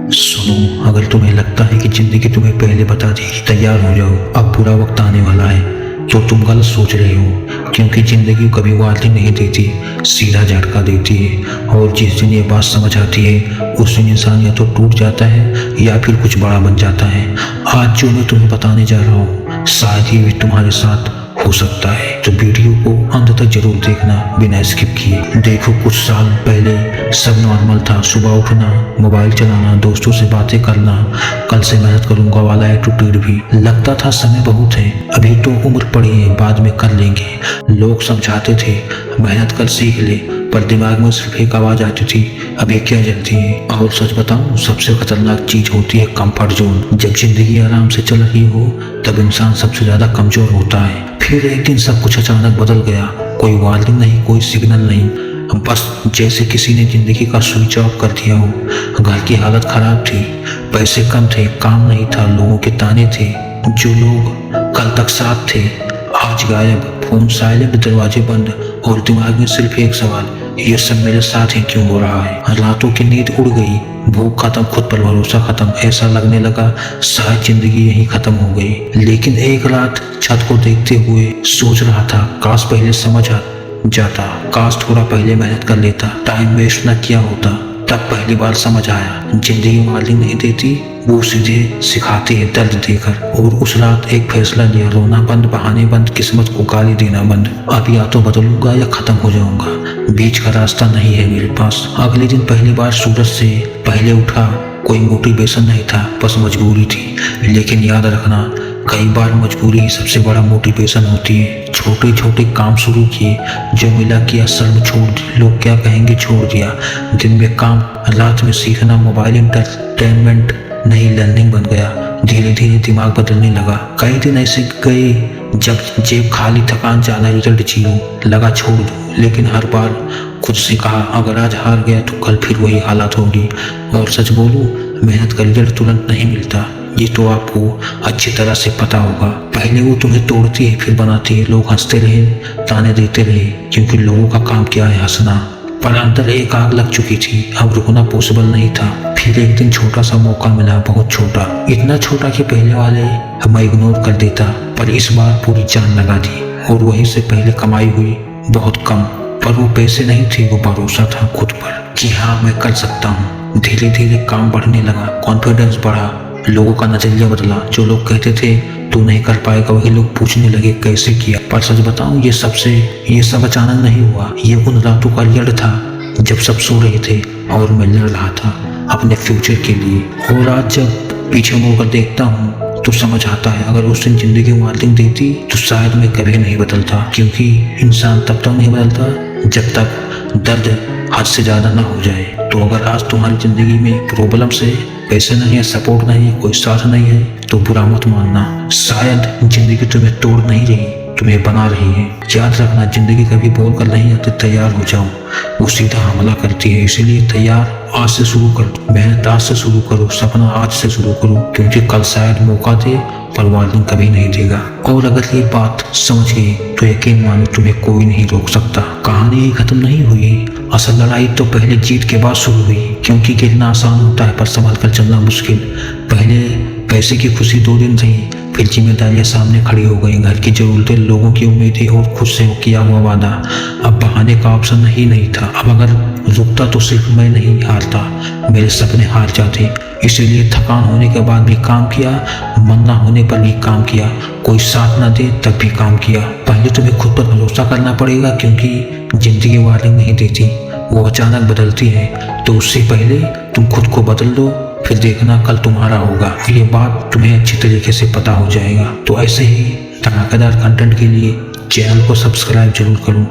सुनो, अगर तुम्हें लगता है कि जिंदगी तुम्हें पहले बता देगी तैयार हो जाओ, अब बुरा वक्त आने वाला है, तो तुम गलत सोच रहे हो। क्योंकि जिंदगी कभी वार्निंग नहीं देती, सीधा झटका देती है। और जिस दिन ये बात समझ आती है उस दिन इंसान या तो टूट जाता है या फिर कुछ बड़ा बन जाता है। आज जो मैं तुम्हें बताने जा रहा हूँ शायद ये भी तुम्हारे साथ हो सकता है, तो वीडियो को अंत तक जरूर देखना बिना स्किप किए। देखो, कुछ साल पहले सब नॉर्मल था। सुबह उठना, मोबाइल चलाना, दोस्तों से बातें करना, कल से मेहनत करूंगा वाला एटीट्यूड भी। लगता था समय बहुत है, अभी तो उम्र पड़ी है, बाद में कर लेंगे। लोग समझाते थे मेहनत कर सीख ले, पर दिमाग में सिर्फ एक आवाज आती थी, अभी क्या जल्दी है। और सच बताऊं, सबसे खतरनाक चीज होती है कंफर्ट जोन। जब जिंदगी आराम से चल रही हो तब इंसान सबसे ज्यादा कमजोर होता है। फिर एक दिन सब कुछ अचानक बदल गया। कोई वार्निंग नहीं, कोई सिग्नल नहीं, बस जैसे किसी ने जिंदगी का स्विच ऑफ कर दिया हो। घर की हालत खराब थी, पैसे कम थे, काम नहीं था, लोगों के ताने थे। जो लोग कल तक साथ थे आज गायब, फोन साइलेंट, दरवाजे बंद, और दिमाग में सिर्फ एक सवाल, ये सब मेरे साथ ही क्यों हो रहा है। रातों की नींद उड़ गई, भूख खत्म, खुद पर भरोसा खत्म। ऐसा लगने लगा शायद जिंदगी यहीं खत्म हो गई। लेकिन एक रात छत को देखते हुए सोच रहा था, काश पहले समझ आ जाता, काश थोड़ा पहले मेहनत कर लेता, टाइम वेस्ट न किया होता। तब पहली बार समझ आया, जिंदगी वार्निंग नहीं देती, वो सीधे सिखाती है दर्द देकर। और उस रात एक फैसला लिया, रोना बंद, बहाने बंद, किस्मत को गाली देना बंद। अब या तो बदलूंगा या खत्म हो जाऊंगा, बीच का रास्ता नहीं है मेरे पास। अगले दिन पहली बार सूरज से पहले उठा, कोई मोटिवेशन नहीं था, बस मजबूरी थी। लेकिन याद रखना, कई बार मजबूरी ही सबसे बड़ा मोटिवेशन होती है। छोटे छोटे काम शुरू किए, जो मिला किया, शर्म छोड़ दी, लोग क्या कहेंगे छोड़ दिया। दिन में काम, रात में सीखना, मोबाइल एंटरटेनमेंट नहीं लर्निंग बन गया। धीरे धीरे दिमाग बदलने लगा। कई दिन ऐसे गए जब जेब खाली, थकान ज्यादा, रिजल्ट जीरो, लगा छोड़ दो। लेकिन हर बार खुद से कहा, अगर आज हार गया तो कल फिर वही हालत होगी। और सच बोलूं, मेहनत का रिजल्ट तुरंत नहीं मिलता, ये तो आपको अच्छी तरह से पता होगा। पहले वो तुम्हें तोड़ती है, फिर बनाती है। लोग हंसते रहे, ताने देते रहे, क्योंकि लोगों का काम क्या है, हंसना। पर अंदर एक आग लग चुकी थी, अब रुकना पॉसिबल नहीं था। फिर एक दिन छोटा सा मौका मिला, बहुत छोटा, इतना छोटा कि पहले वाले मैं इग्नोर कर देता, पर इस बार पूरी जान लगा दी। और वहीं से पहले कमाई हुई बहुत कम, पर वो पैसे नहीं थे, वो भरोसा था खुद पर कि हाँ मैं कर सकता हूँ। धीरे धीरे काम बढ़ने लगा, कॉन्फिडेंस बढ़ा, लोगों का नजरिया बदला। जो लोग कहते थे तू नहीं कर पाएगा, वही लोग पूछने लगे कैसे किया। पर सच बताऊं, ये सब अचानक नहीं हुआ। ये उन रातों का रिजल्ट था जब सब सो रहे थे और मैं लड़ रहा था अपने फ्यूचर के लिए। और आज जब पीछे मुड़कर देखता हूँ तो समझ आता है, अगर उस दिन जिंदगी वार्निंग देती तो शायद मैं कभी नहीं बदलता। क्योंकि इंसान तब तक नहीं बदलता जब तक दर्द हद से ज्यादा ना हो जाए। तो अगर आज तुम्हारी जिंदगी में प्रॉब्लम्स है, पैसे नहीं है, सपोर्ट नहीं है, कोई साथ नहीं है, तो बुरा मत मानना। शायद जिंदगी तुम्हें तोड़ नहीं रही, तुम्हें बना रही है। याद रखना, जिंदगी कभी बोल कर नहीं आती तैयार हो जाओ, वो सीधा हमला करती है। इसीलिए तैयार आज से शुरू करो, मेहनत आज से शुरू करो, सपना आज से शुरू करो, क्योंकि कल शायद मौका दे पर वार्निंग कभी नहीं देगा। और अगर ये बात समझ गई तो यकीन मानो, तुम्हें कोई नहीं रोक सकता। कहानी खत्म नहीं हुई, असल लड़ाई तो पहले जीत के बाद शुरू हुई। क्योंकि गिरना आसान होता है पर संभल कर चलना मुश्किल। पहले पैसे की खुशी 2 दिन थी, फिर जिम्मेदारियां सामने खड़ी हो गई, घर की जरूरतें, लोगों की उम्मीदें और खुद से किया हुआ वादा। अब बहाने का ऑप्शन ही नहीं था। अब अगर रुकता तो सिर्फ मैं नहीं हारता, मेरे सपने हार जाते। इसीलिए थकान होने के बाद भी काम किया, मन ना होने पर भी काम किया, कोई साथ ना दे तब भी काम किया। पहले तुम्हें खुद पर भरोसा करना पड़ेगा, क्योंकि जिंदगी वार्निंग नहीं देती, वो अचानक बदलती है। तो उससे पहले तुम खुद को बदल लो, फिर देखना कल तुम्हारा होगा। ये बात तुम्हें अच्छी तरीके से पता हो जाएगा। तो ऐसे ही धमाकेदार कंटेंट के लिए चैनल को सब्सक्राइब जरूर करो।